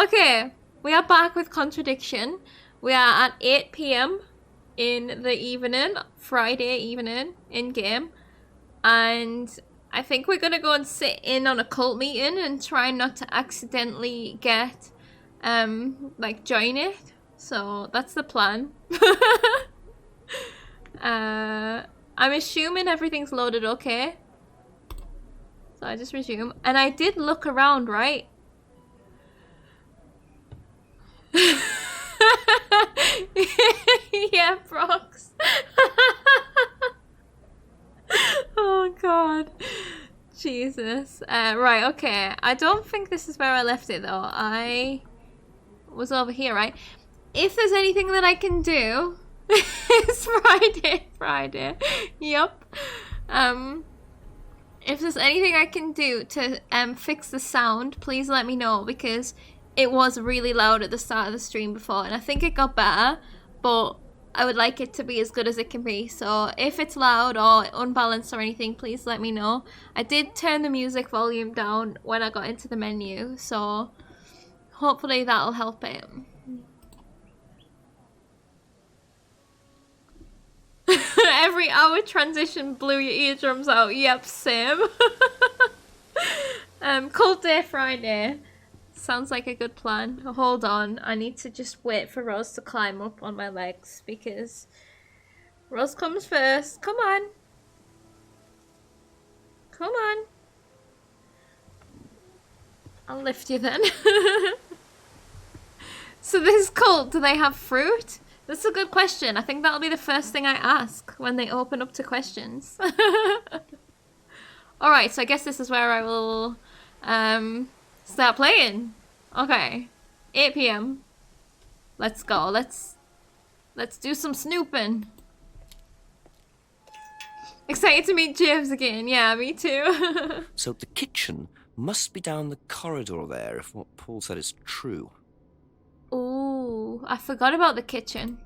Okay, we are back with Contradiction. We are at 8 p.m. in the evening, Friday evening, in-game. And I think we're gonna go and sit in on a cult meeting and try not to accidentally get, like, join it. So, that's the plan. I'm assuming everything's loaded okay. So I just resume. And I did look around, right? Yeah, Brox. Oh god. Jesus. Right, okay. I don't think this is where I left it though. I was over here, right? If there's anything that I can do, it's Friday. Yup. If there's anything I can do to fix the sound, please let me know, because it was really loud at the start of the stream before, and I think it got better, but I would like it to be as good as it can be. So if it's loud or unbalanced or anything, please let me know. I did turn the music volume down when I got into the menu, so hopefully that'll help it. Every hour transition blew your eardrums out. Yep, same. Cold day Friday. Sounds like a good plan. Hold on, I need to just wait for Rose to climb up on my legs, because Rose comes first. Come on. Come on. I'll lift you then. So this cult, do they have fruit? That's a good question. I think that'll be the first thing I ask when they open up to questions. Alright, so I guess this is where I will start playing. Okay. 8 p.m. Let's go. Let's do some snooping. Excited to meet James again. Yeah, me too. So the kitchen must be down the corridor there, if what Paul said is true. Ooh, I forgot about the kitchen.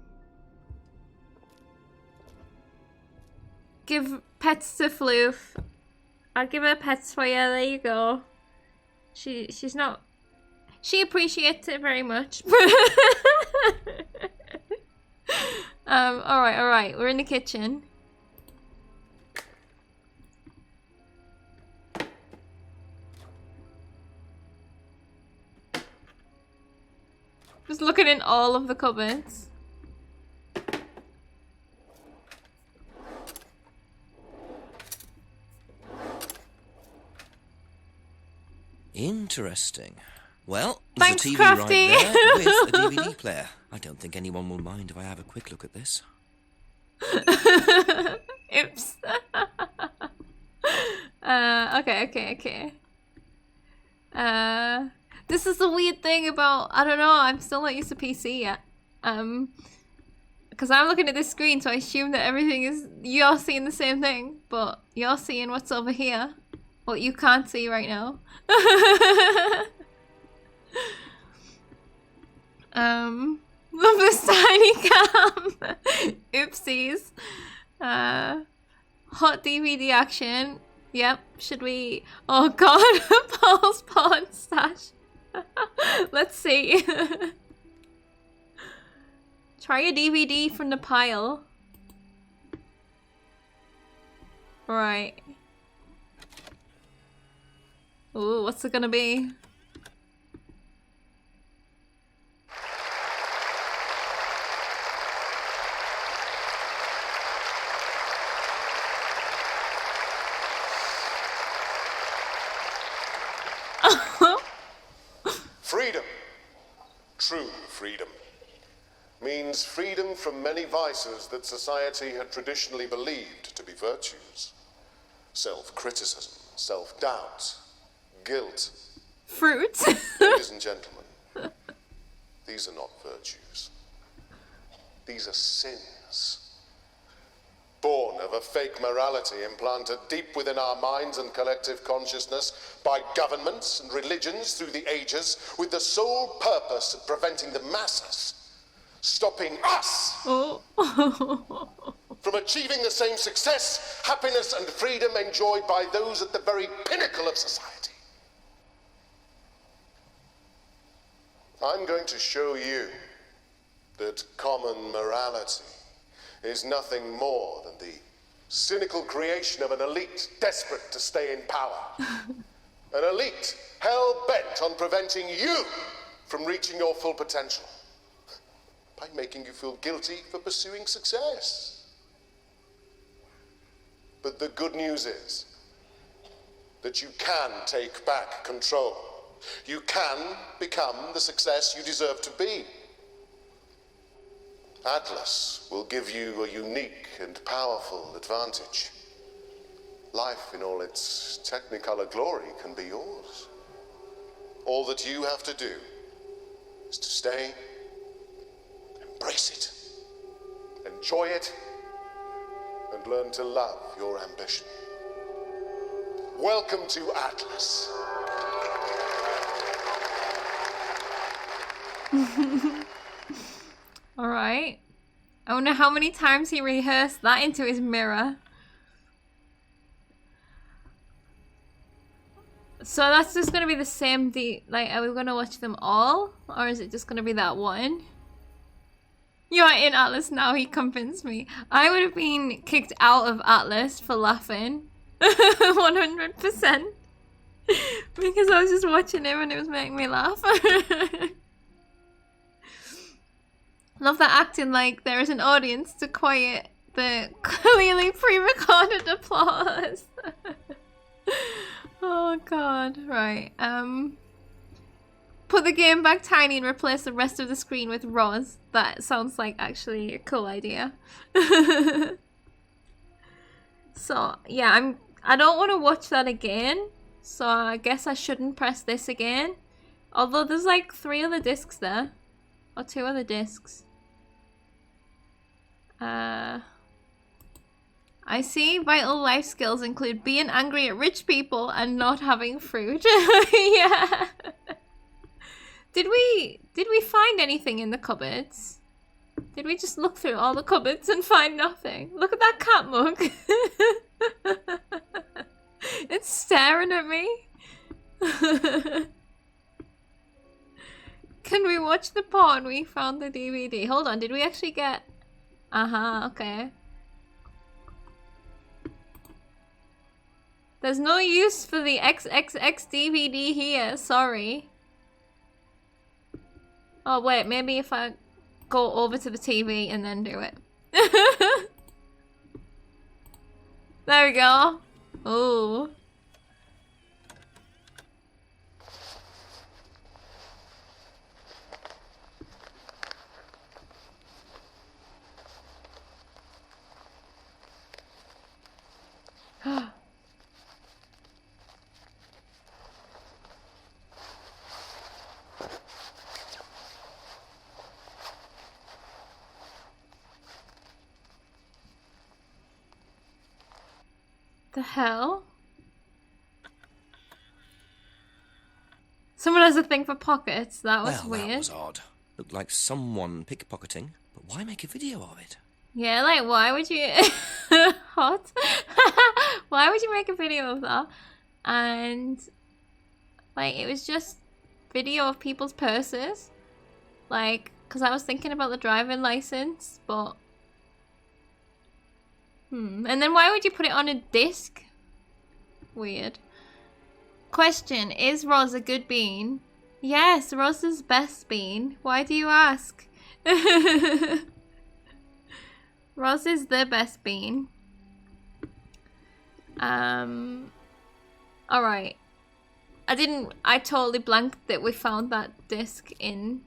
Give pets to Floof. I'll give her pets for you. There you go. She's not. She appreciates it very much. Alright. We're in the kitchen. Just looking in all of the cupboards. Interesting. Well, thanks, there's a TV Crafty. right there with a DVD player. I don't think anyone will mind if I have a quick look at this. Oops. Okay. This is the weird thing about, I don't know, I'm still not used to PC yet. Because I'm looking at this screen, so I assume that everything is, you're seeing the same thing, but you're seeing what's over here. What you can't see right now. Love this tiny cam. Oopsies. Hot DVD action. Yep, should we... Oh god, Paul's porn stash. Let's see. Try a DVD from the pile. Right. Ooh, what's it gonna be? Freedom, true freedom, means freedom from many vices that society had traditionally believed to be virtues. Self-criticism, self-doubt, guilt. Fruit. Ladies and gentlemen, these are not virtues. These are sins. Born of a fake morality implanted deep within our minds and collective consciousness by governments and religions through the ages, with the sole purpose of preventing the masses, stopping us from achieving the same success, happiness, and freedom enjoyed by those at the very pinnacle of society. I'm going to show you that common morality is nothing more than the cynical creation of an elite desperate to stay in power. An elite hell-bent on preventing you from reaching your full potential by making you feel guilty for pursuing success. But the good news is that you can take back control. You can become the success you deserve to be. Atlas will give you a unique and powerful advantage. Life in all its technicolor glory can be yours. All that you have to do is to stay, embrace it, enjoy it, and learn to love your ambition. Welcome to Atlas. Alright. I wonder how many times he rehearsed that into his mirror. So that's just gonna be the same like, are we gonna watch them all? Or is it just gonna be that one? You're in Atlas now, he convinced me. I would have been kicked out of Atlas for laughing. 100%. Because I was just watching him and it was making me laugh. Love that acting like there is an audience to quiet the clearly pre-recorded applause. Oh god, right. Put the game back tiny and replace the rest of the screen with Roz. That sounds like actually a cool idea. So, yeah, I don't want to watch that again. So I guess I shouldn't press this again. Although there's like 3 other discs there. Or 2 other discs. I see vital life skills include being angry at rich people and not having fruit. Yeah. Did we find anything in the cupboards? Did we just look through all the cupboards and find nothing? Look at that cat mug. It's staring at me. Can we watch the porn? We found the DVD. Hold on, did we actually get... okay. There's no use for the XXX DVD here, sorry. Oh wait, maybe if I go over to the TV and then do it. There we go. Ooh. The hell? Someone has a thing for pockets. That was weird. That was odd. Looked like someone pickpocketing, but why make a video of it? Yeah, like why would you... Hot? Why would you make a video of that? And like it was just video of people's purses. Like, because I was thinking about the driving license, but... And then why would you put it on a disc? Weird. Question, is Roz a good bean? Yes, Roz is best bean. Why do you ask? Roz is the best bean. Alright. I totally blanked that we found that disc in,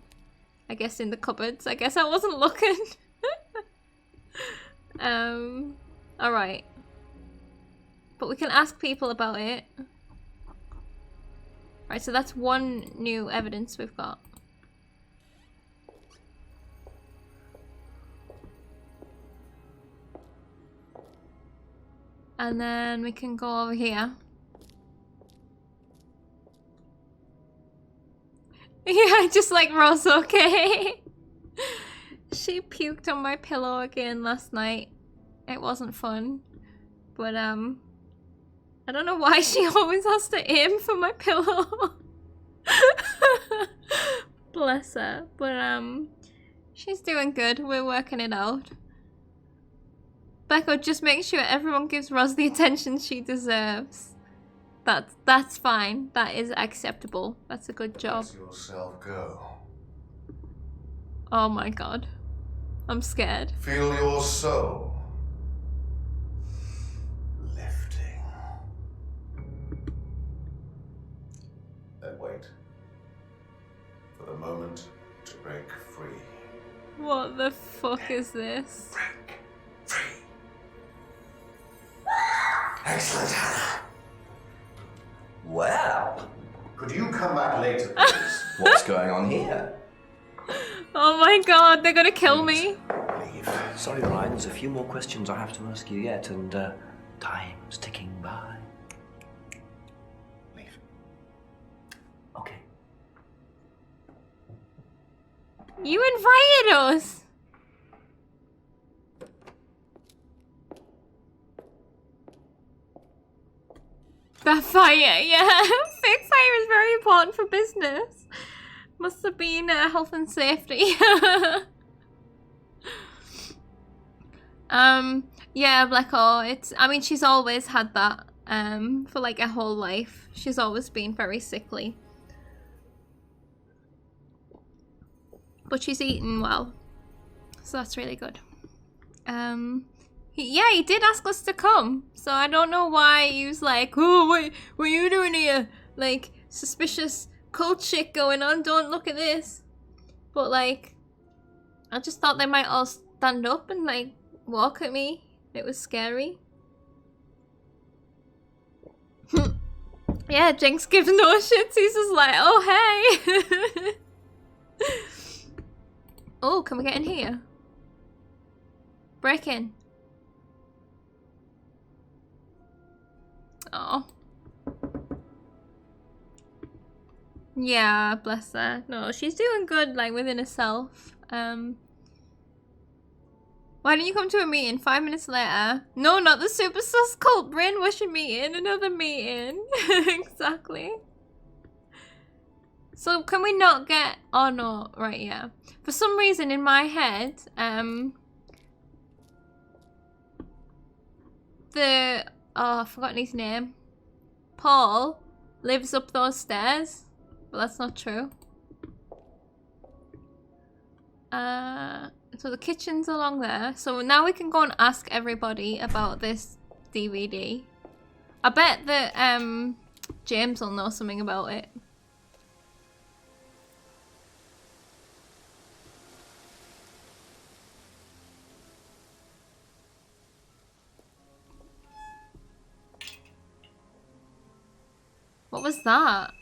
I guess in the cupboards. I guess I wasn't looking. Alright. But we can ask people about it. Right, so that's one new evidence we've got. And then we can go over here. Yeah, just like Ross, okay? She puked on my pillow again last night. It wasn't fun. But, I don't know why she always has to aim for my pillow. Bless her. But she's doing good. We're working it out. Becca, just make sure everyone gives Roz the attention she deserves. That's fine. That is acceptable. That's a good job. Let yourself go. Oh my god. I'm scared. Feel your soul lifting. Then wait for the moment to break free. What the fuck is this? Break free. Excellent, Hannah. Well, Could you come back later, please? what's going on here? Oh my god, they're gonna kill me. Leave. Sorry, Ryan, there's a few more questions I have to ask you yet, and time's ticking by. Leave. Okay. You invited us. That fire, yeah. Fake fire is very important for business. Must have been health and safety. Yeah, Blacko, I mean, she's always had that, for like her whole life. She's always been very sickly. But she's eating well. So that's really good. He did ask us to come. So I don't know why he was like, oh, what are you doing here? Like, suspicious cult shit going on. Don't look at this. But like, I just thought they might all stand up and like, walk at me. It was scary. Yeah, Jinx gives no shits. He's just like, oh, hey. Oh, can we get in here? Break in. Oh. Yeah, bless her. No, she's doing good, like, within herself. Why didn't you come to a meeting 5 minutes later? No, not the super sus cult brainwashing meeting. Another meeting. Exactly. So, can we not get... Oh, no. Right, yeah. For some reason, in my head, Oh, I've forgotten his name. Paul lives up those stairs. But that's not true. So the kitchen's along there. So now we can go and ask everybody about this DVD. I bet that James will know something about it. What was that?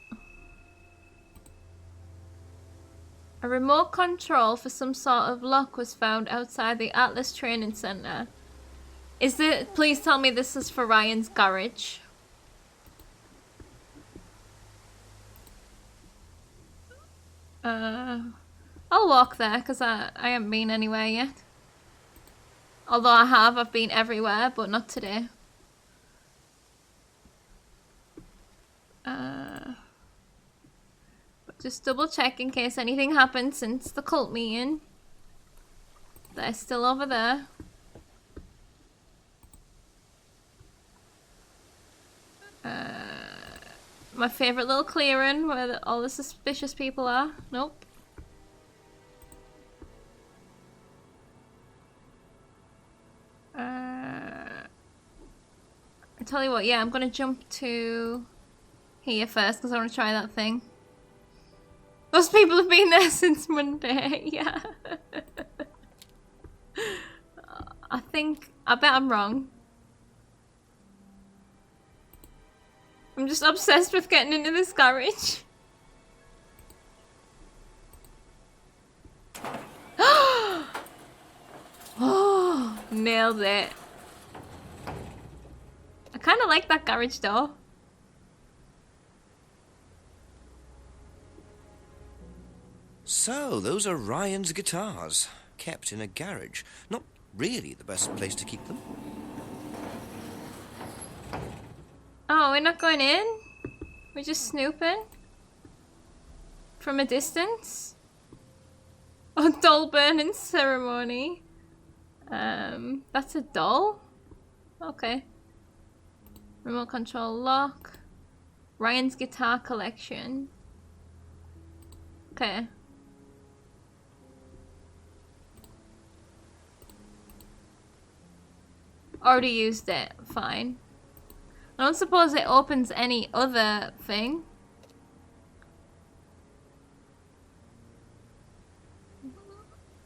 A remote control for some sort of lock was found outside the Atlas Training Center. Is it? Please tell me this is for Ryan's garage. I'll walk there because I haven't been anywhere yet. Although I've been everywhere, but not today. Just double check in case anything happened since the cult meeting. They're still over there. My favorite little clearing where all the suspicious people are. Nope. I tell you what, yeah, I'm gonna jump to here first because I want to try that thing. Those people have been there since Monday, yeah. I bet I'm wrong. I'm just obsessed with getting into this garage. Oh, nailed it. I kind of like that garage door. So, those are Ryan's guitars, kept in a garage. Not really the best place to keep them. Oh, we're not going in? We're just snooping? From a distance? Doll burning ceremony. That's a doll? Okay. Remote control lock. Ryan's guitar collection. Okay. Already used it. Fine. I don't suppose it opens any other thing.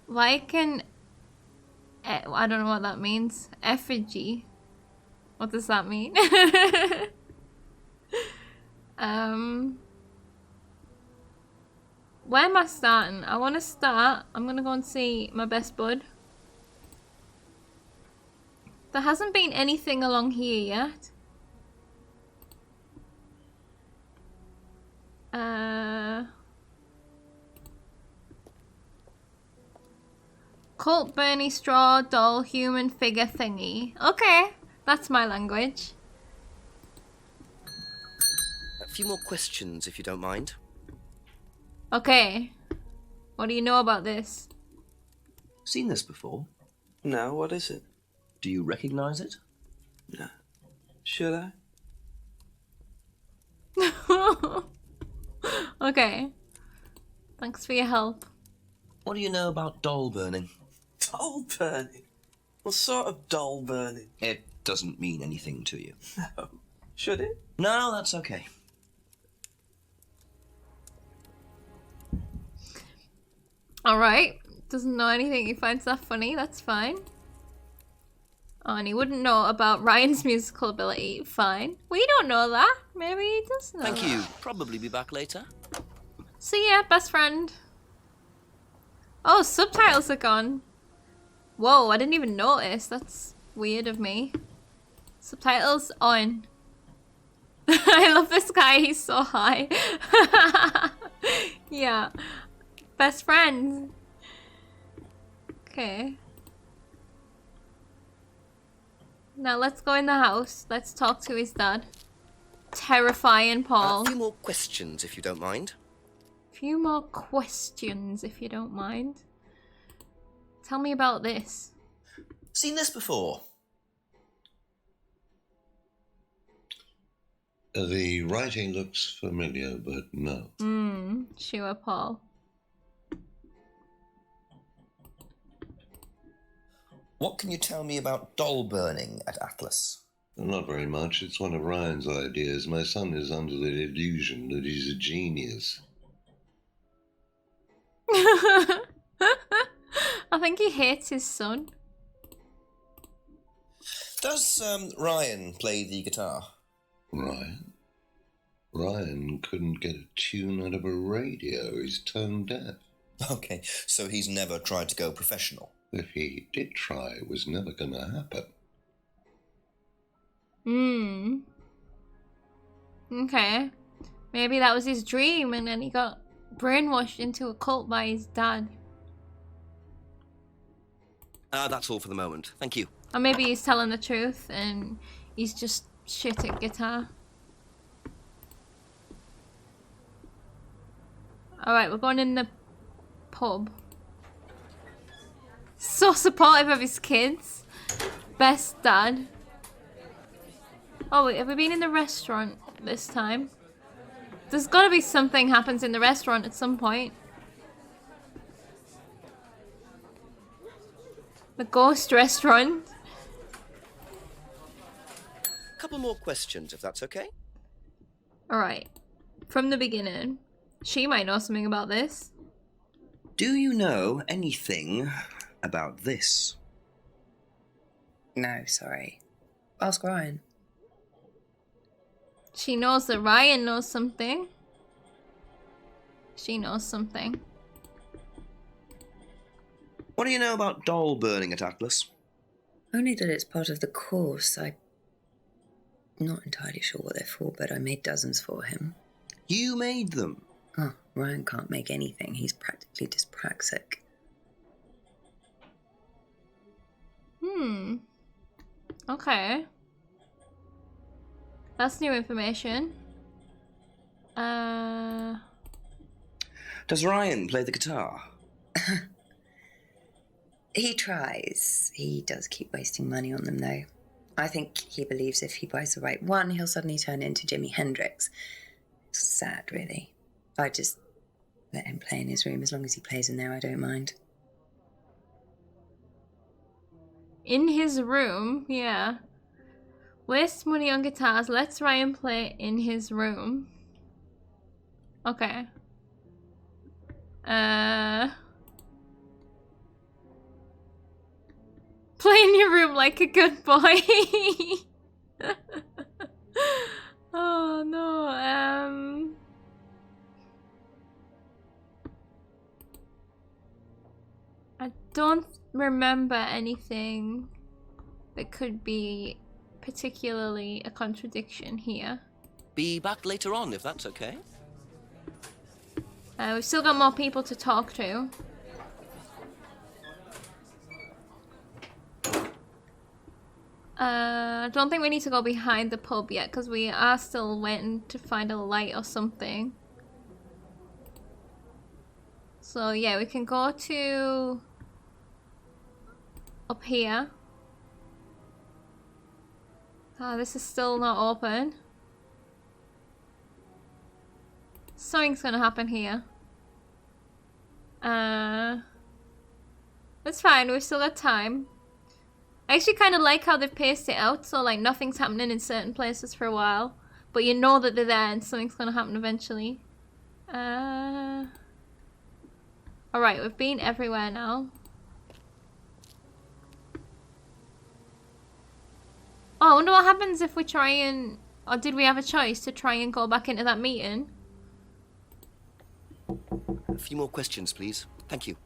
Why can... I don't know what that means. Effigy. What does that mean? Where am I starting? I want to start. I'm going to go and see my best bud. There hasn't been anything along here yet. Cult Bernie straw doll human figure thingy. Okay, that's my language. A few more questions, if you don't mind. Okay. What do you know about this? Seen this before? No, what is it? Do you recognize it? No. Should I? Okay. Thanks for your help. What do you know about doll burning? Doll burning? What sort of doll burning? It doesn't mean anything to you. No. Should it? No, that's okay. Alright. Doesn't know anything. He finds that funny. That's fine. Oh, and he wouldn't know about Ryan's musical ability. Fine. We don't know that. Maybe he does know. Thank that. you. Probably be back later. See ya, best friend. Oh, subtitles are gone. Whoa, I didn't even notice. That's weird of me. Subtitles on. I love this guy. He's so high. Yeah. Best friend. Okay. Now let's go in the house. Let's talk to his dad. Terrifying Paul. A few more questions, if you don't mind. Few more questions, if you don't mind. Tell me about this. Seen this before? The writing looks familiar, but no. Sure, Paul. What can you tell me about doll burning at Atlas? Not very much. It's one of Ryan's ideas. My son is under the illusion that he's a genius. I think he hates his son. Does Ryan play the guitar? Ryan? Ryan couldn't get a tune out of a radio. He's tone deaf. Okay, so he's never tried to go professional. If he did try, it was never going to happen. Okay. Maybe that was his dream and then he got brainwashed into a cult by his dad. That's all for the moment. Thank you. Or maybe he's telling the truth and he's just shit at guitar. Alright, we're going in the pub. So supportive of his kids. Best dad. Oh wait, have we been in the restaurant this time? There's gotta be something happens in the restaurant at some point. The ghost restaurant. A couple more questions, if that's okay. Alright. From the beginning. She might know something about this. Do you know anything about this? No, sorry. Ask Ryan. She knows that Ryan knows something. She knows something. What do you know about doll burning at Atlas? Only that it's part of the course. I'm not entirely sure what they're for, but I made dozens for him. You made them. Oh, Ryan can't make anything. He's practically dyspraxic. Okay. That's new information. Does Ryan play the guitar? He tries. He does keep wasting money on them, though. I think he believes if he buys the right one, he'll suddenly turn into Jimi Hendrix. It's sad, really. I just let him play in his room. As long as he plays in there, I don't mind. In his room, yeah. Waste money on guitars. Let's Ryan play in his room. Okay. Play in your room like a good boy. Oh no, I don't remember anything that could be particularly a contradiction here. Be back later on, if that's okay. We've still got more people to talk to. I don't think we need to go behind the pub yet because we are still waiting to find a light or something. So yeah, we can go to up here. Ah, this is still not open. Something's gonna happen here. It's fine, we've still got time. I actually kind of like how they've paced it out, so like nothing's happening in certain places for a while, but you know that they're there and something's gonna happen eventually. Alright, we've been everywhere now. Oh, I wonder what happens if we try and... Or did we have a choice to try and go back into that meeting? A few more questions, please. Thank you.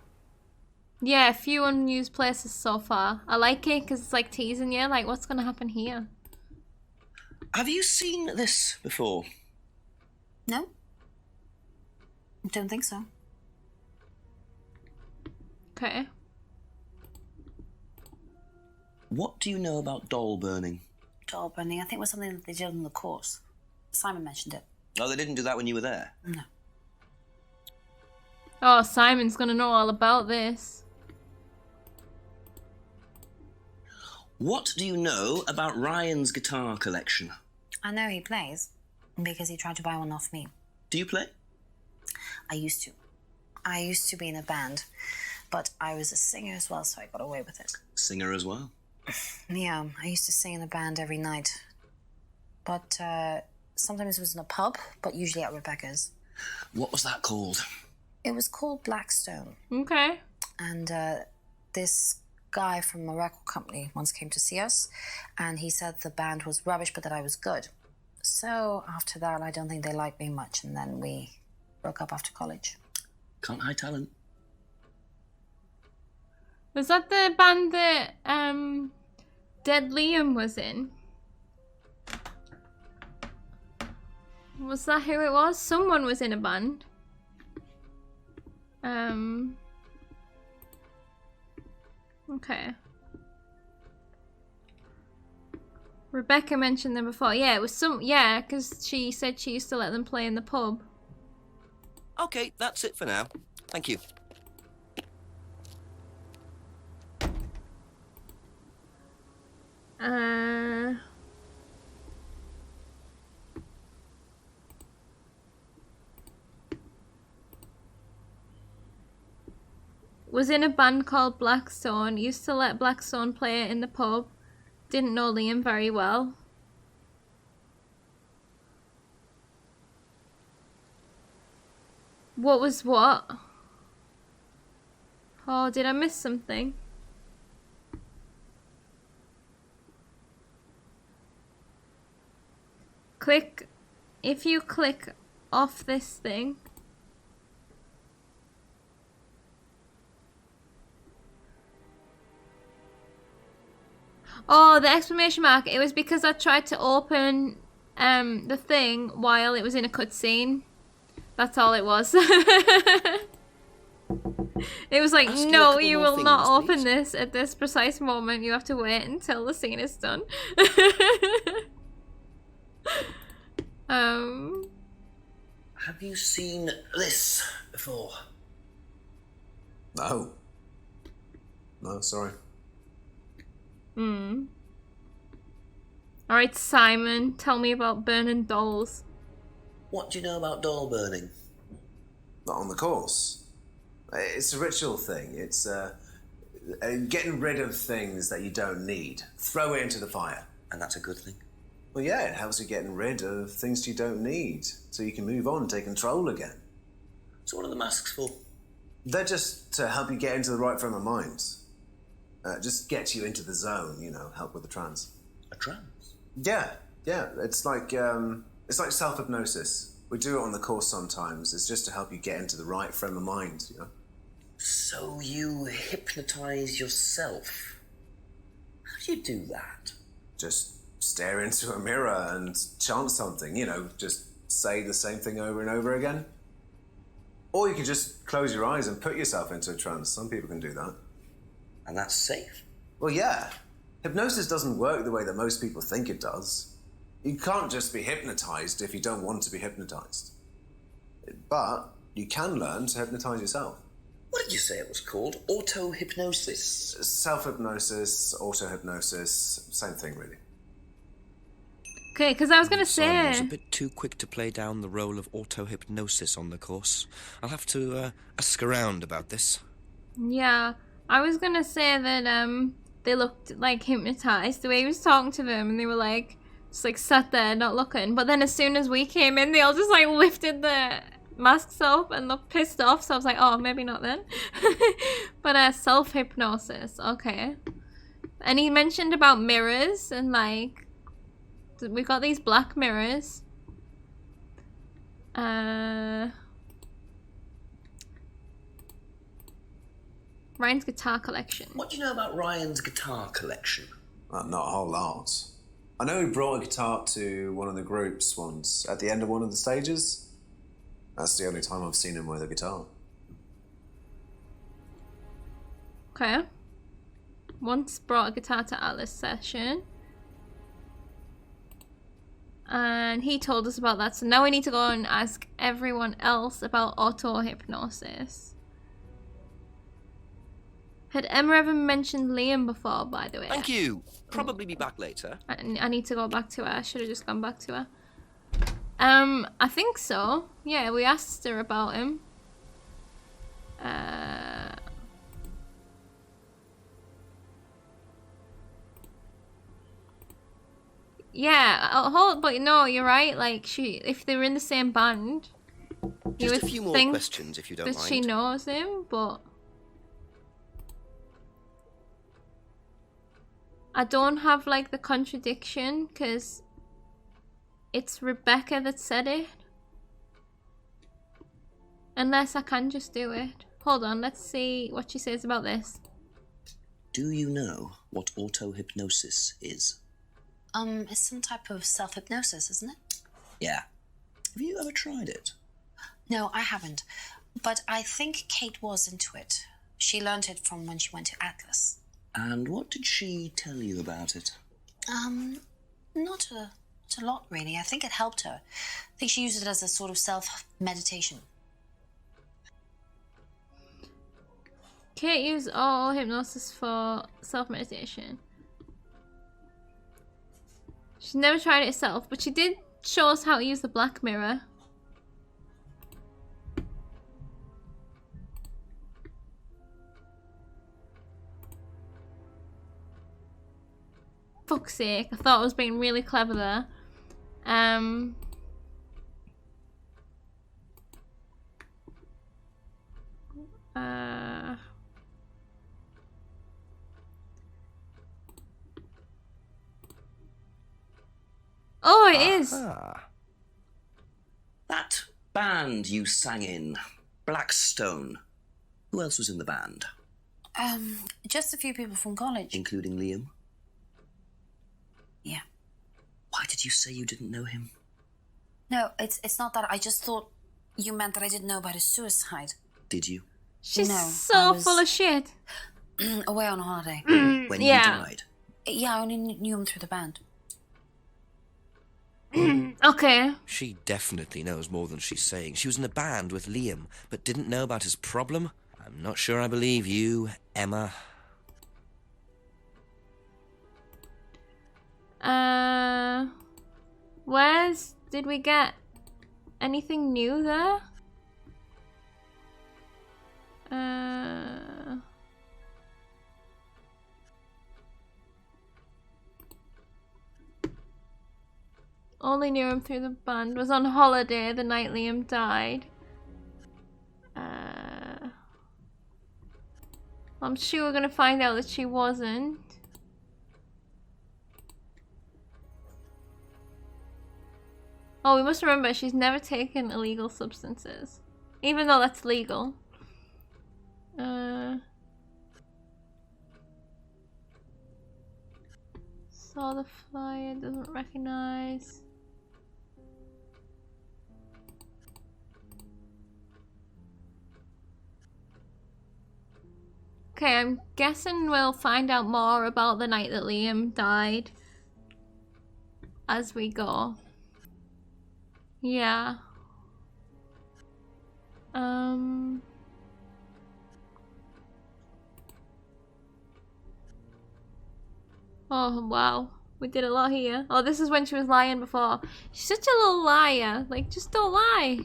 Yeah, a few unused places so far. I like it because it's like teasing you, like what's gonna happen here? Have you seen this before? No. Don't think so. Okay. What do you know about doll burning? Doll burning, I think, was something that they did on the course. Simon mentioned it. Oh, they didn't do that when you were there? No. Oh, Simon's gonna know all about this. What do you know about Ryan's guitar collection? I know he plays because he tried to buy one off me. Do you play? I used to. I used to be in a band, but I was a singer as well, so I got away with it. Singer as well? Yeah, I used to sing in a band every night. But sometimes it was in a pub, but usually at Rebecca's. What was that called? It was called Blackstone. Okay. And this guy from a record company once came to see us, and he said the band was rubbish, but that I was good. So after that, I don't think they liked me much, and then we broke up after college. Can't hide talent. Was that the band that Dead Liam was in? Was that who it was? Someone was in a band. Okay. Rebecca mentioned them before. Yeah, it was some... Yeah, because she said she used to let them play in the pub. Okay, that's it for now. Thank you. Was in a band called Blackstone. Used to let Blackstone play in the pub. Didn't know Liam very well. What was what? Oh, did I miss something? Click. If you click off this thing. Oh, the exclamation mark. It was because I tried to open the thing while it was in a cutscene. That's all it was. It was like, no, you will not open this at this precise moment. You have to wait until the scene is done. Have you seen this before? No. No, sorry. Alright, Simon, tell me about burning dolls. What do you know about doll burning? Not on the course. It's a ritual thing. It's getting rid of things that you don't need. Throw it into the fire. And that's a good thing. Well, yeah, it helps you getting rid of things you don't need, so you can move on and take control again. So what are the masks for? They're just to help you get into the right frame of mind. Just get you into the zone, you know, help with the trance. A trance? Yeah. It's like self-hypnosis. We do it on the course sometimes. It's just to help you get into the right frame of mind, you know. So you hypnotize yourself? How do you do that? Just stare into a mirror and chant something, you know, just say the same thing over and over again. Or you could just close your eyes and put yourself into a trance. Some people can do that. And that's safe? Well, yeah. Hypnosis doesn't work the way that most people think it does. You can't just be hypnotized if you don't want to be hypnotized. But you can learn to hypnotize yourself. What did you say it was called? Auto-hypnosis? Self-hypnosis, auto-hypnosis, same thing, really. Okay, because I was going to Simon was say... a bit too quick to play down the role of auto-hypnosis on the course. I'll have to ask around about this. Yeah, I was going to say that they looked like hypnotized. The way he was talking to them, and they were like, just like sat there not looking. But then as soon as we came in, they all just like lifted the masks up and looked pissed off. So I was like, oh, maybe not then. But self-hypnosis, okay. And he mentioned about mirrors and like... We got these black mirrors. Ryan's guitar collection. What do you know about Ryan's guitar collection? Not a whole lot. I know he brought a guitar to one of the groups once, at the end of one of the stages. That's the only time I've seen him with a guitar. Okay. Once brought a guitar to Alice session. And he told us about that, so now we need to go and ask everyone else about auto-hypnosis. Had Emma ever mentioned Liam before, by the way? Thank you. Probably be back later. I need to go back to her. I should have just gone back to her. I think so. Yeah, we asked her about him. Yeah, but no, you're right. Like if they were in the same band, you Just would a few more think questions, if you don't that mind. she knows him, but I don't have like the contradiction because it's Rebecca that said it. Unless I can just do it. Hold on, let's see what she says about this. Do you know what auto-hypnosis is? It's some type of self-hypnosis, isn't it? Yeah. Have you ever tried it? No, I haven't. But I think Kate was into it. She learned it from when she went to Atlas. And what did she tell you about it? Not a lot, really. I think it helped her. I think she used it as a sort of self-meditation. Kate used all hypnosis for self-meditation. She's never tried it herself, but she did show us how to use the black mirror. Fuck's sake, I thought I was being really clever there. Oh, it is. That band you sang in, Blackstone. Who else was in the band? Just a few people from college. Including Liam? Yeah. Why did you say you didn't know him? No, it's not that. I just thought you meant that I didn't know about his suicide. Did you? She's No, so I was- full of shit. Away on holiday. When Yeah. he died? Yeah, I only knew him through the band. Okay. She definitely knows more than she's saying. She was in a band with Liam, but didn't know about his problem. I'm not sure I believe you, Emma. Where's... Did we get anything new there? Only knew him through the band. Was on holiday the night Liam died. I'm sure we're gonna find out that she wasn't. Oh, we must remember she's never taken illegal substances. Even though that's legal. Saw the flyer, doesn't recognize. Okay, I'm guessing we'll find out more about the night that Liam died as we go. Yeah. Oh, wow. We did a lot here. Oh, this is when she was lying before. She's such a little liar. Like, just don't lie.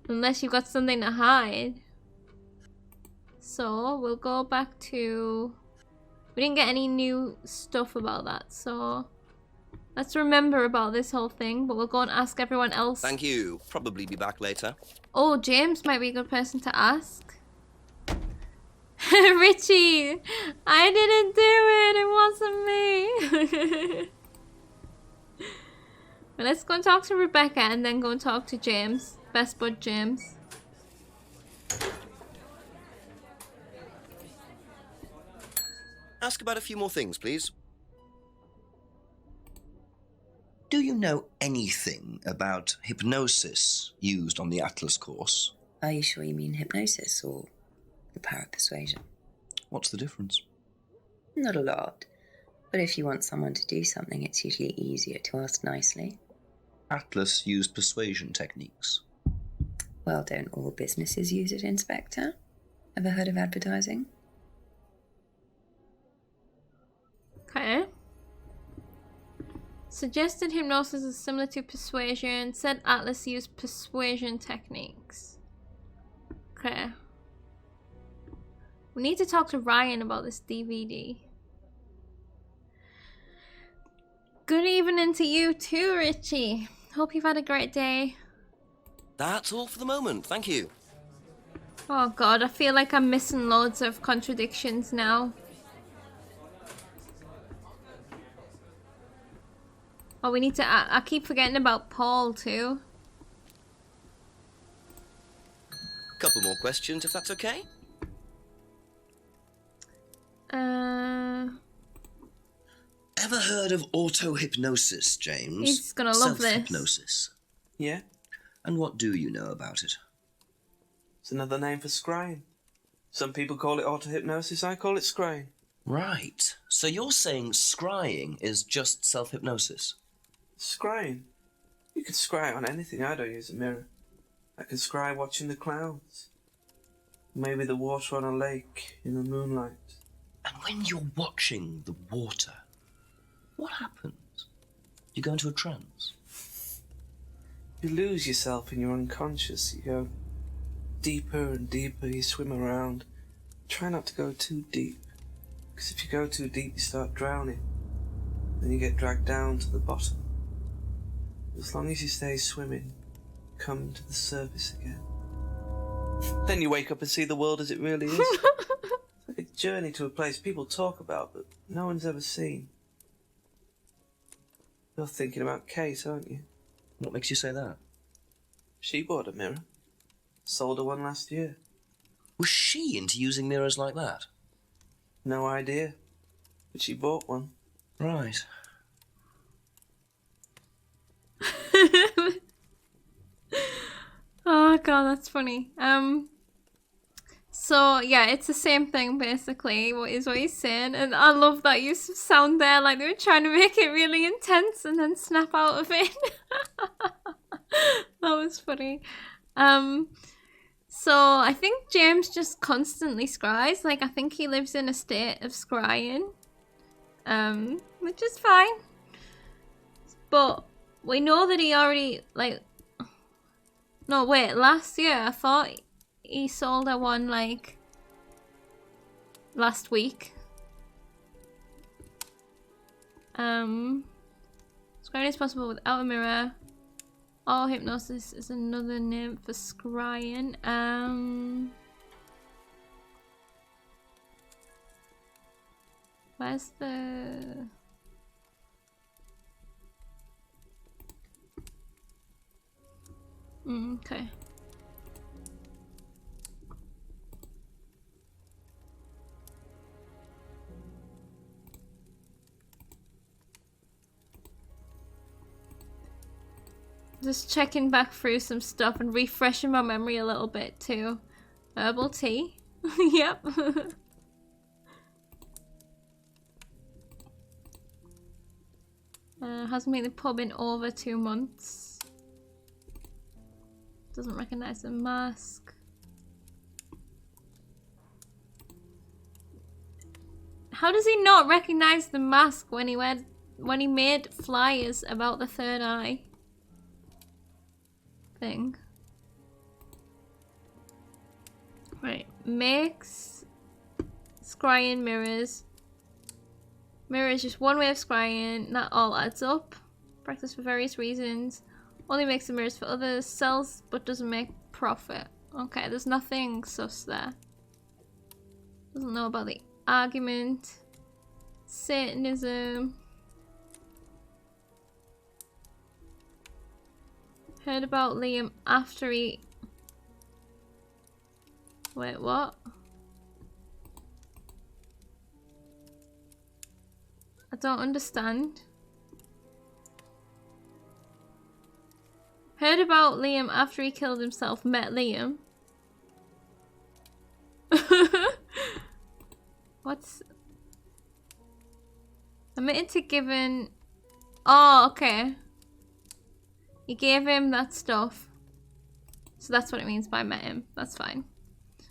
Unless you've got something to hide. So, we'll go back to... We didn't get any new stuff about that, so... Let's remember about this whole thing, but we'll go and ask everyone else. Thank you. Probably be back later. Oh, James might be a good person to ask. Richie! I didn't do it! It wasn't me! But let's go and talk to Rebecca and then go and talk to James. Best bud James. Ask about a few more things, please. Do you know anything about hypnosis used on the Atlas course? Are you sure you mean hypnosis or the power of persuasion? What's the difference? Not a lot. But if you want someone to do something, it's usually easier to ask nicely. Atlas used persuasion techniques. Well, don't all businesses use it, Inspector? Ever heard of advertising? Okay. Suggested hypnosis is similar to persuasion. Said Atlas used persuasion techniques. Okay. We need to talk to Ryan about this DVD. Good evening to you too, Richie. Hope you've had a great day. That's all for the moment, thank you. Oh god, I feel like I'm missing loads of contradictions now. Oh, we need to... I keep forgetting about Paul too. Couple more questions, if that's okay? Ever heard of auto-hypnosis, James? He's gonna love this. Self-hypnosis. Yeah, And what do you know about it? it's another name for scrying. Some people call it auto-hypnosis, I call it scrying. Right. So you're saying scrying is just self-hypnosis? Scrying? You can scry on anything. I don't use a mirror. I can scry watching the clouds. Maybe the water on a lake in the moonlight. And when you're watching the water, what happens? You go into a trance? You lose yourself in your unconscious. You go deeper and deeper. You swim around. Try not to go too deep. Because if you go too deep, you start drowning. Then you get dragged down to the bottom. As long as you stay swimming, come to the surface again. Then you wake up and see the world as it really is. It's like a journey to a place people talk about, but no one's ever seen. You're thinking about Kate, aren't you? What makes you say that? She bought a mirror. Sold her one last year. Was she into using mirrors like that? No idea. But she bought one. Right. Oh god, that's funny. So yeah, it's the same thing basically. What he's saying, and I love that you sound there like they were trying to make it really intense and then snap out of it. That was funny. So I think James just constantly scries. Like I think he lives in a state of scrying. which is fine. But we know that he already, like... No, wait, last year I thought he sold her one, like, last week. Scrying is possible without a mirror. Oh, hypnosis is another name for scrying. Where's the... okay. Just checking back through some stuff and refreshing my memory a little bit too. Herbal tea. Yep. Hasn't been in the pub in over 2 months. Doesn't recognize the mask. How does he not recognize the mask when he made flyers about the third eye thing? Right, makes scrying mirrors. Mirror is just one way of scrying. That all adds up. Practice for various reasons. Only makes the mirrors for others. Sells but doesn't make profit. Okay, there's nothing sus there. Doesn't know about the argument. Satanism. Heard about Liam after he... Wait, what? I don't understand. Heard about Liam after he killed himself. Met Liam. What's... Admitted to giving... Oh, okay. You gave him that stuff. So that's what it means by met him. That's fine.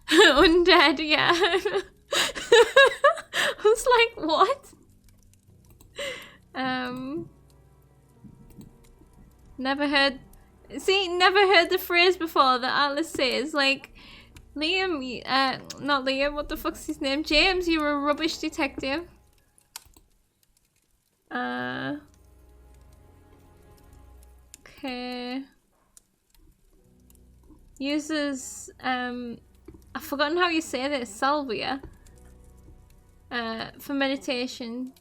Undead, yeah. I was like, what? Never heard... See, never heard the phrase before that Alice says. Like, Liam, not Liam, what the fuck's his name? James, you're a rubbish detective. Okay. Uses, I've forgotten how you say this, salvia. For meditation.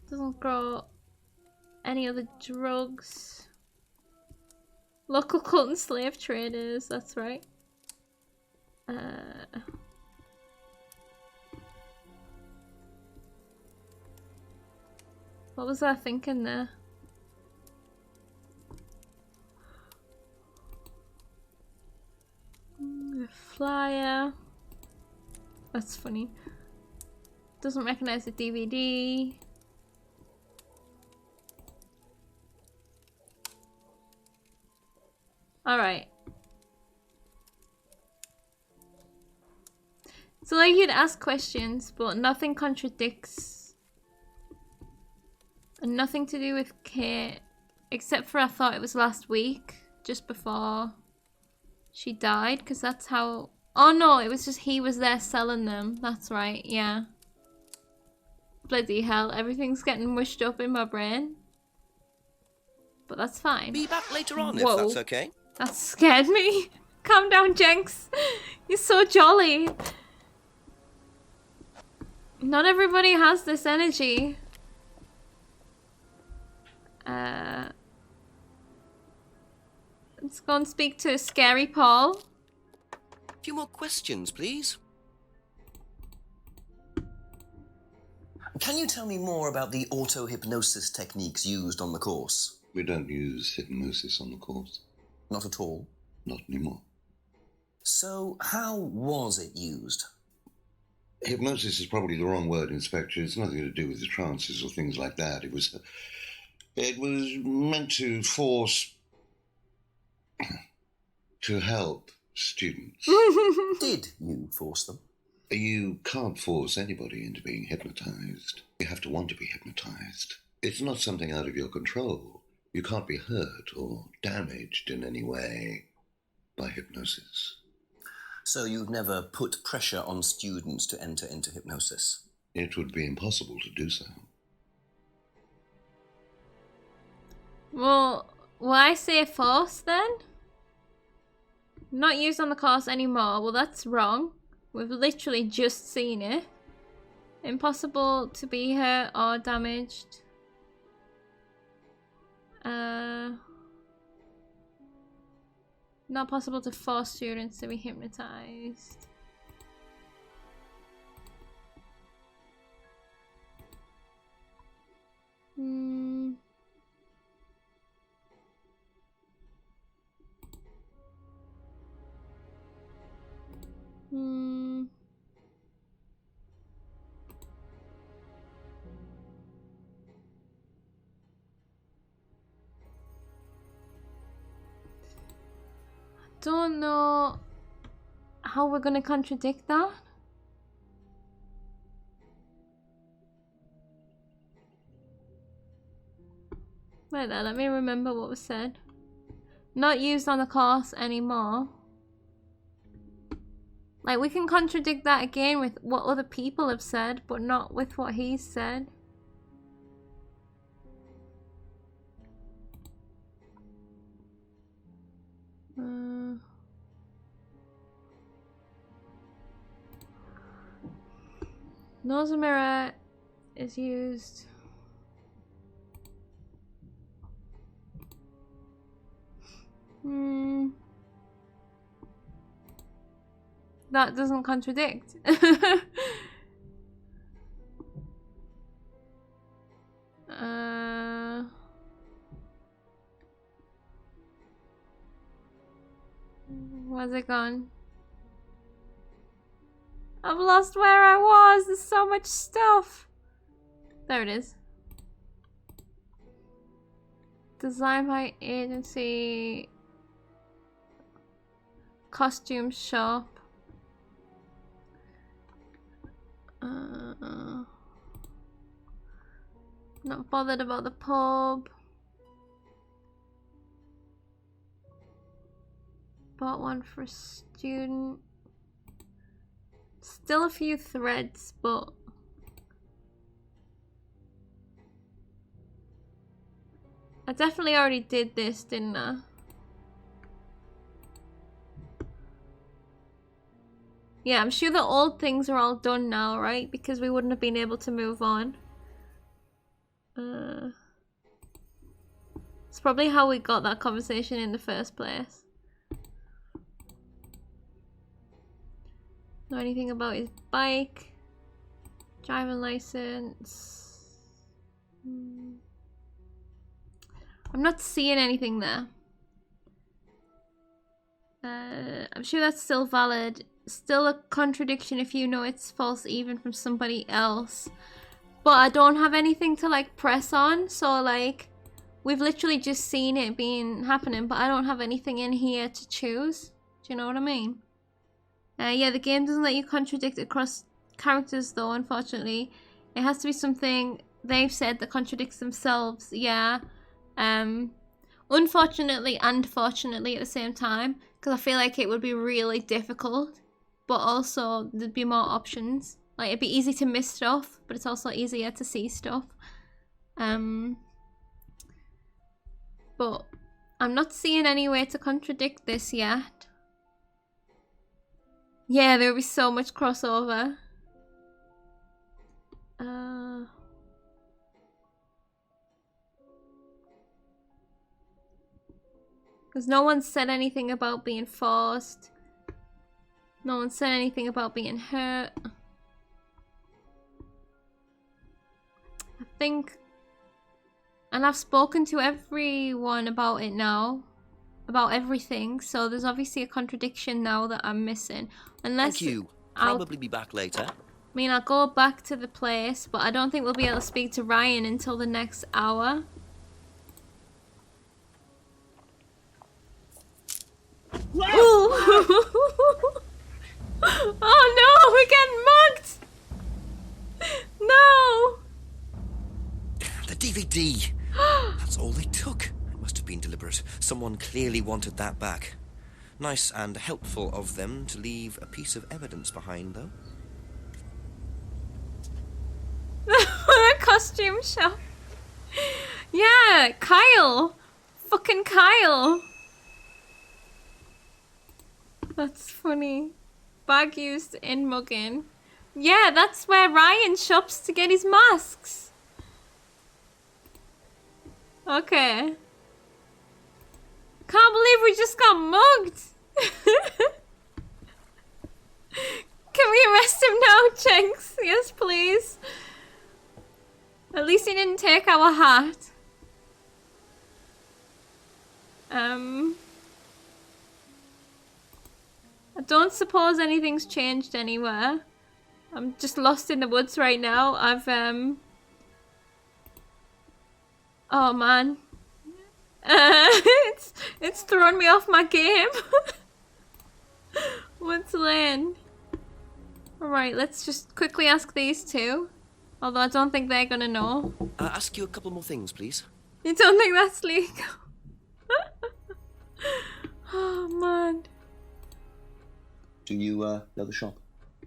Doesn't grow any other drugs. Local cult and slave traders, that's right. What was I thinking there? Flyer. That's funny. Doesn't recognize the DVD. Alright. So like you'd ask questions, but nothing contradicts. And nothing to do with Kate. Except for I thought it was last week. Just before she died. Because that's how... Oh no, it was just he was there selling them. That's right, yeah. Bloody hell, everything's getting mushed up in my brain. But that's fine. Be back later on, Whoa. if that's okay. That scared me. Calm down, Jenks. You're so jolly. Not everybody has this energy. Let's go and speak to Scary Paul. A few more questions, please. Can you tell me more about the auto-hypnosis techniques used on the course? We don't use hypnosis on the course. Not at all? Not anymore. So, how was it used? Hypnosis is probably the wrong word, Inspector. It's nothing to do with the trances or things like that. It was meant to force... to help students. Did you force them? You can't force anybody into being hypnotized. You have to want to be hypnotized. It's not something out of your control. You can't be hurt or damaged in any way by hypnosis. So you've never put pressure on students to enter into hypnosis? It would be impossible to do so. Well, why say force then? Not used on the course anymore. Well, that's wrong. We've literally just seen it. Impossible to be hurt or damaged. Not possible to force students to be hypnotized. Don't know how we're gonna contradict that. Wait there, let me remember what was said. Not used on the course anymore. Like, we can contradict that again with what other people have said, but not with what he's said. Nose mirror is used. That doesn't contradict. Where's it gone? I've lost where I was. There's so much stuff. There it is. Design by agency. Costume shop. Not bothered about the pub. Bought one for a student. Still a few threads, but I definitely already did this, didn't I? Yeah, I'm sure the old things are all done now, right? Because we wouldn't have been able to move on. It's probably how we got that conversation in the first place. Know anything about his bike? Driving license. I'm not seeing anything there. I'm sure that's still valid. Still a contradiction if you know it's false even from somebody else. But I don't have anything to like press on, so like we've literally just seen it happening, but I don't have anything in here to choose. Do you know what I mean? Yeah, the game doesn't let you contradict across characters though, unfortunately. It has to be something they've said that contradicts themselves, yeah. Unfortunately and fortunately at the same time, because I feel like it would be really difficult, but also there'd be more options. Like, it'd be easy to miss stuff, but it's also easier to see stuff. But I'm not seeing any way to contradict this yet. Yeah, there would be so much crossover. Because no one said anything about being forced. No one said anything about being hurt. I think... And I've spoken to everyone about it now. About everything. So there's obviously a contradiction now that I'm missing. Unless... Thank you. Probably be back later. I mean, I'll go back to the place, but I don't think we'll be able to speak to Ryan until the next hour. Oh no, we're getting ID. That's all they took. It must have been deliberate. Someone clearly wanted that back. Nice and helpful of them to leave a piece of evidence behind, though. The costume shop. Yeah, Kyle. Fucking Kyle. That's funny. Bag used in mugging. Yeah, that's where Ryan shops to get his masks. Okay. Can't believe we just got mugged. Can we arrest him now, Jenks? Yes, please. At least he didn't take our hat. I don't suppose anything's changed anywhere. I'm just lost in the woods right now. Oh man. It's thrown me off my game. Woods Lane. Alright, let's just quickly ask these two. Although I don't think they're gonna know. Ask you a couple more things, please. You don't think that's legal? Oh man. Do you know the shop?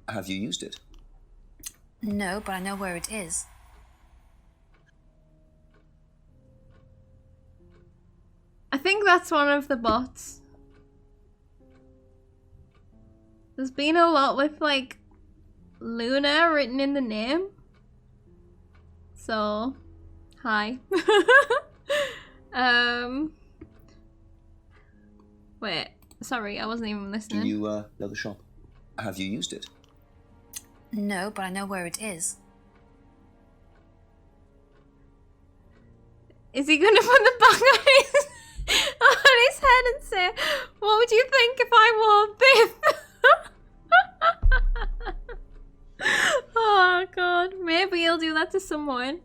Have you used it? No, but I know where it is. I think that's one of the bots. There's been a lot with like Luna written in the name. So, hi. Wait, sorry, I wasn't even listening. Do you know the shop? Have you used it? No, but I know where it is. Is he gonna put the bag on his head and say, "What would you think if I wore Biff?" Oh god, maybe he'll do that to someone.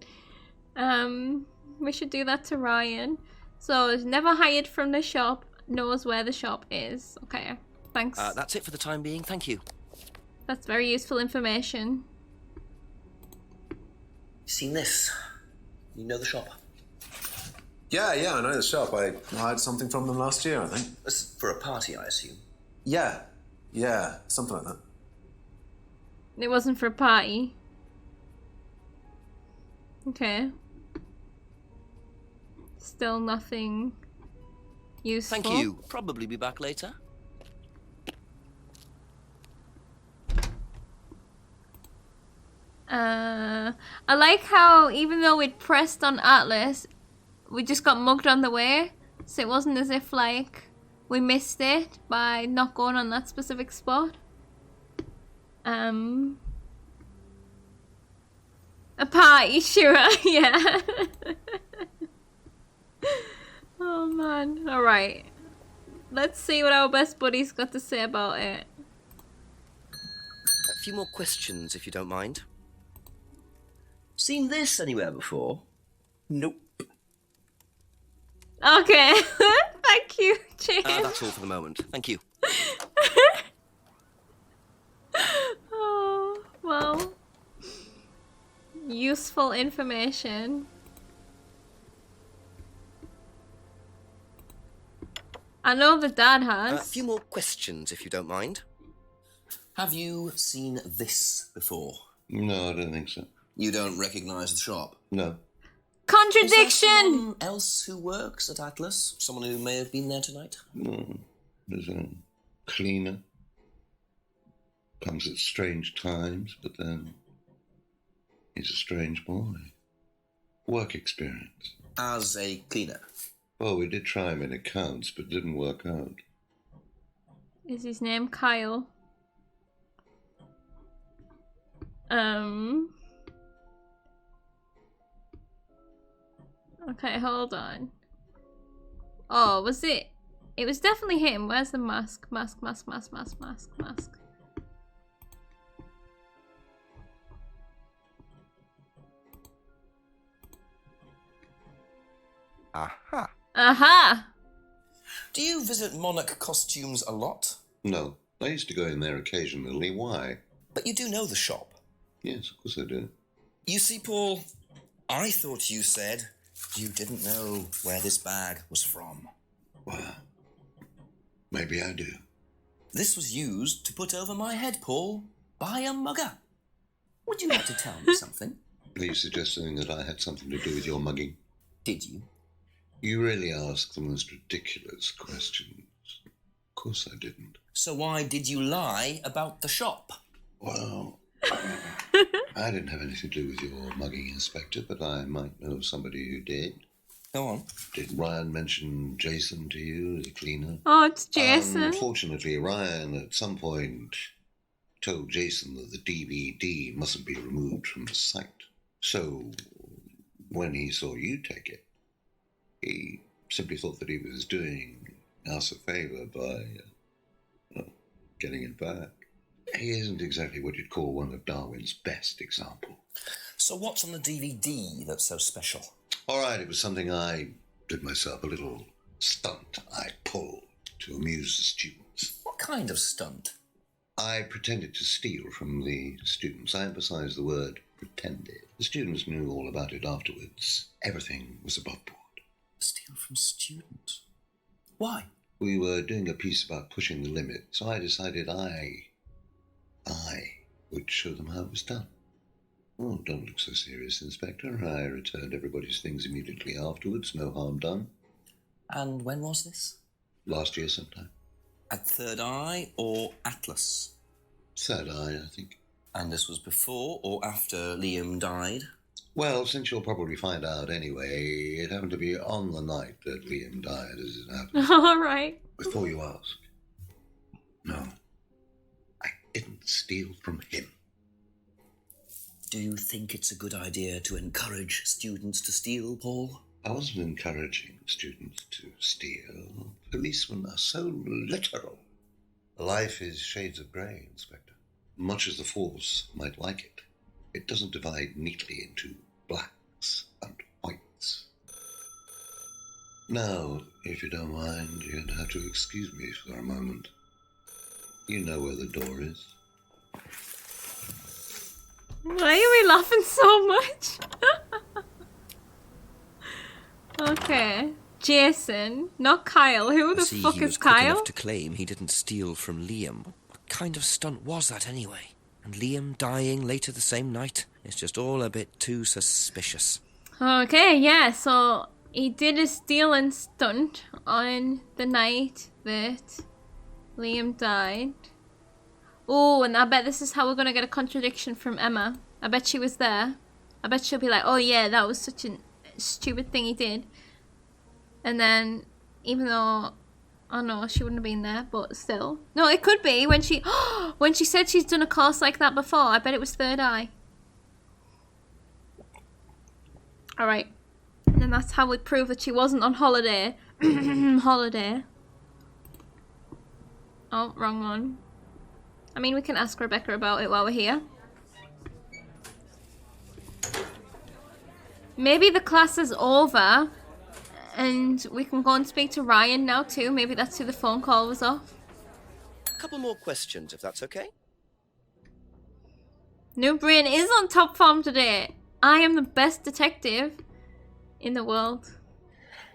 We should do that to Ryan. So, never hired from the shop, knows where the shop is. Okay, thanks. That's it for the time being, thank you. That's very useful information. Seen this? You know the shop? Yeah, I know the shop. I hired something from them last year, I think. It's for a party, I assume. Yeah, something like that. It wasn't for a party. Okay. Still nothing useful. Thank you. Probably be back later. I like how even though we'd pressed on Atlas, we just got mugged on the way. So it wasn't as if like we missed it by not going on that specific spot. A party, sure, yeah. Oh man, alright. Let's see what our best buddy's got to say about it. A few more questions, if you don't mind. Seen this anywhere before? Nope. Okay, thank you, James. That's all for the moment. Thank you. Oh, well. Useful information. I know the dad has. A few more questions, if you don't mind. Have you seen this before? No, I don't think so. You don't recognise the shop? No. Contradiction! Is there someone else who works at Atlas? Someone who may have been there tonight? No. There's a cleaner. Comes at strange times, but then he's a strange boy. Work experience. As a cleaner? Oh, we did try him in accounts, but didn't work out. Is his name Kyle? Okay, hold on. Oh, was it? It was definitely him. Where's the mask? Mask. Aha. Aha! Do you visit Monarch Costumes a lot? No. I used to go in there occasionally. Why? But you do know the shop? Yes, of course I do. You see, Paul, I thought you said You didn't know where this bag was from. Well, maybe I do. This was used to put over my head, Paul, by a mugger. Would you like to tell me something? Are you suggesting that I had something to do with your mugging? Did you? You really ask the most ridiculous questions. Of course I didn't. So why did you lie about the shop? Well, I didn't have anything to do with your mugging, Inspector, but I might know somebody who did. Go on. Did Ryan mention Jason to you, the cleaner? Oh, it's Jason. Unfortunately, Ryan at some point told Jason that the DVD mustn't be removed from the site. So, when he saw you take it, he simply thought that he was doing us a favour by getting it back. He isn't exactly what you'd call one of Darwin's best examples. So what's on the DVD that's so special? All right, it was something I did myself, a little stunt I pulled to amuse the students. What kind of stunt? I pretended to steal from the students. I emphasize the word pretended. The students knew all about it afterwards. Everything was above board. Steal from students? Why? We were doing a piece about pushing the limit, so I decided I would show them how it was done. Oh, don't look so serious, Inspector. I returned everybody's things immediately afterwards. No harm done. And when was this? Last year sometime. At Third Eye or Atlas? Third Eye, I think. And this was before or after Liam died? Well, since you'll probably find out anyway, it happened to be on the night that Liam died, as it happened. All right. Before you ask, no, I didn't steal from him. Do you think it's a good idea to encourage students to steal, Paul? I wasn't encouraging students to steal. Policemen are so literal. Life is shades of grey, Inspector. Much as the Force might like it, it doesn't divide neatly into blacks and whites. Now, if you don't mind, you're going to have to excuse me for a moment. You know where the door is. Why are we laughing so much? Okay. Jason, not Kyle. Who the fuck he is was quick Kyle? enough to claim he didn't steal from Liam. What kind of stunt was that anyway? And Liam dying later the same night? It's just all a bit too suspicious. Okay, yeah, so he did a stealing stunt on the night that Liam died. Oh, and I bet this is how we're going to get a contradiction from Emma. I bet she was there. I bet she'll be like, oh yeah, that was such a stupid thing he did. And then, even though, oh no, she wouldn't have been there, but still. No, it could be when she said she's done a course like that before. I bet it was Third Eye. Alright. And then that's how we prove that she wasn't on holiday. Holiday. Oh, wrong one. I mean, we can ask Rebecca about it while we're here. Maybe the class is over and we can go and speak to Ryan now too. Maybe that's who the phone call was off. A couple more questions, if that's okay. Noob Brain is on top form today. I am the best detective in the world.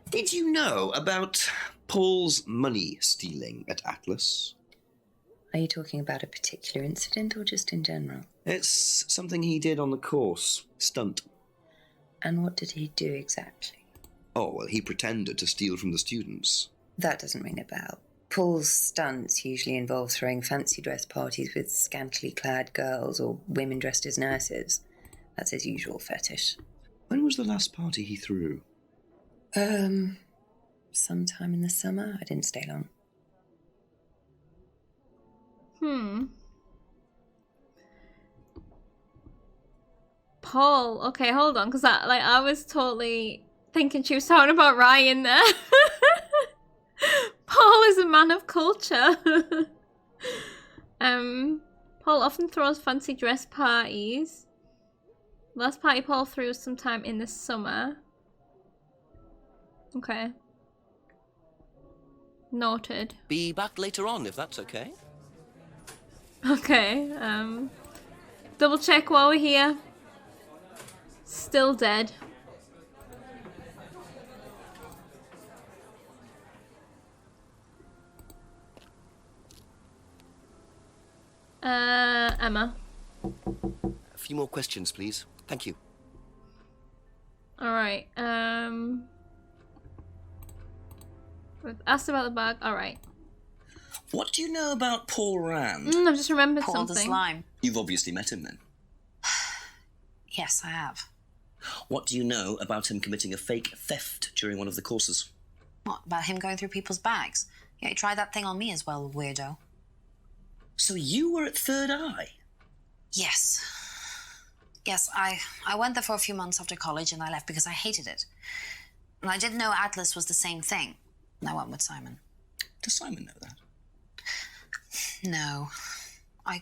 Did you know about Paul's money stealing at Atlas? Are you talking about a particular incident or just in general? It's something he did on the course. Stunt. And what did he do exactly? Oh, well, he pretended to steal from the students. That doesn't ring a bell. Paul's stunts usually involve throwing fancy dress parties with scantily clad girls or women dressed as nurses. That's his usual fetish. When was the last party he threw? Sometime in the summer. I didn't stay long. Paul, okay, hold on, because I was totally thinking she was talking about Ryan there. Paul is a man of culture. Paul often throws fancy dress parties. Last party Paul threw was sometime in the summer. Okay. Noted. Be back later on, if that's okay. Okay, double check while we're here. Still dead. Emma. A few more questions, please. Thank you. Alright, we've asked about the bag. Alright. What do you know about Paul Rand? I've just remembered Paul the something. slime. You've obviously met him then. Yes, I have. What do you know about him committing a fake theft during one of the courses? What, about him going through people's bags? Yeah, he tried that thing on me as well, weirdo. So you were at Third Eye? Yes. Yes, I went there for a few months after college and I left because I hated it. And I didn't know Atlas was the same thing. And I went with Simon. Does Simon know that? No. I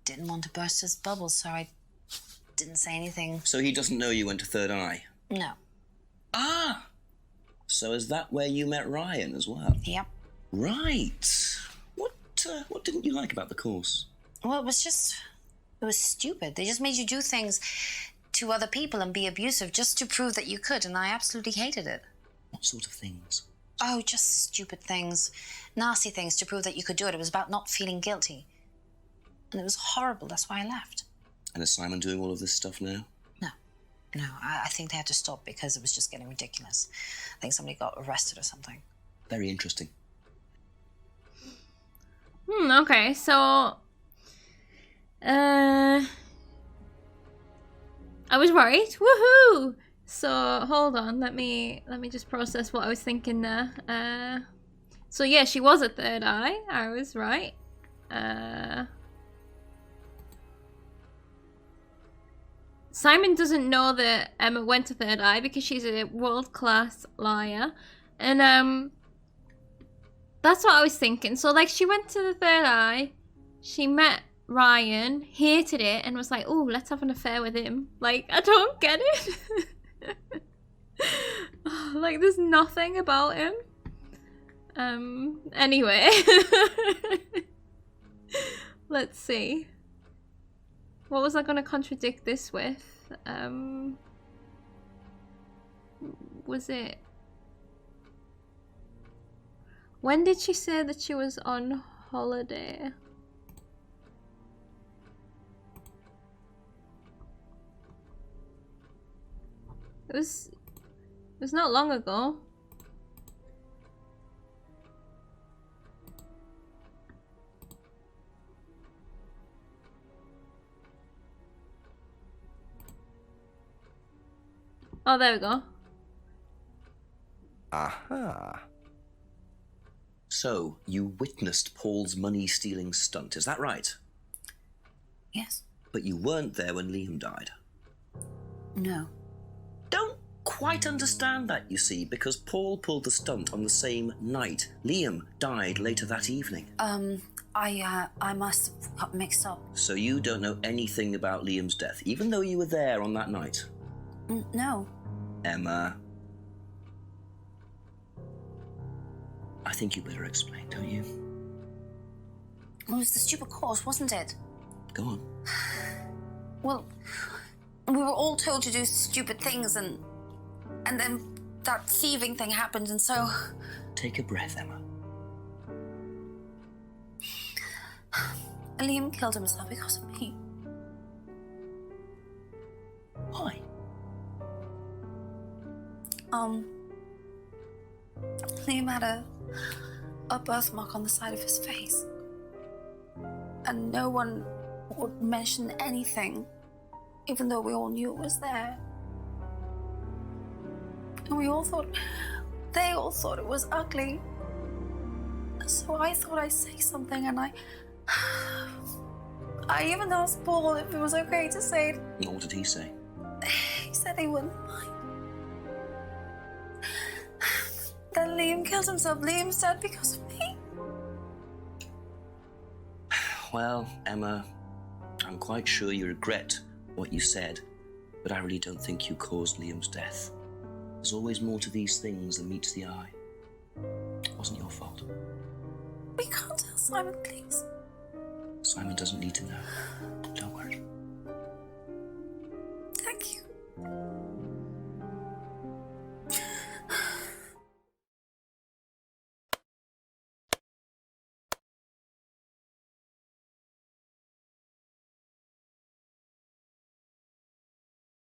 didn't want to burst his bubble, so I didn't say anything. So he doesn't know you went to Third Eye? No. Ah! So is that where you met Ryan as well? Yep. Right. What didn't you like about the course? Well, it was stupid. They just made you do things to other people and be abusive just to prove that you could, and I absolutely hated it. What sort of things? Oh, just stupid things. Nasty things to prove that you could do it. It was about not feeling guilty. And it was horrible. That's why I left. And is Simon doing all of this stuff now? No, I think they had to stop because it was just getting ridiculous. I think somebody got arrested or something. Very interesting. Okay, so... I was right. Woohoo! So, hold on. Let me just process what I was thinking there. So yeah, she was at Third Eye. I was right. Simon doesn't know that Emma went to Third Eye because she's a world-class liar. And, that's what I was thinking. So, like, she went to the Third Eye, she met Ryan, hated it, and was like, oh, let's have an affair with him. Like, I don't get it. Like, there's nothing about him. Anyway. Let's see. What was I going to contradict this with? Was it... When did she say that she was on holiday? It was not long ago. Oh, there we go. Aha. So, you witnessed Paul's money-stealing stunt, is that right? Yes. But you weren't there when Liam died? No. Don't quite understand that, you see, because Paul pulled the stunt on the same night. Liam died later that evening. I must have got mixed up. So you don't know anything about Liam's death, even though you were there on that night? No. Emma. I think you better explain, don't you? It was the stupid course, wasn't it? Go on. Well, we were all told to do stupid things, and then that thieving thing happened, and so... Take a breath, Emma. Liam killed himself because of me. Why? Liam had a birthmark on the side of his face. And no one would mention anything, even though we all knew it was there. And they all thought it was ugly. So I thought I'd say something, and I even asked Paul if it was okay to say it. What did he say? He said he wouldn't mind. Then Liam killed himself. Liam said because of me. Well, Emma, I'm quite sure you regret what you said, but I really don't think you caused Liam's death. There's always more to these things than meets the eye. It wasn't your fault. We can't tell Simon, please. Simon doesn't need to know. Don't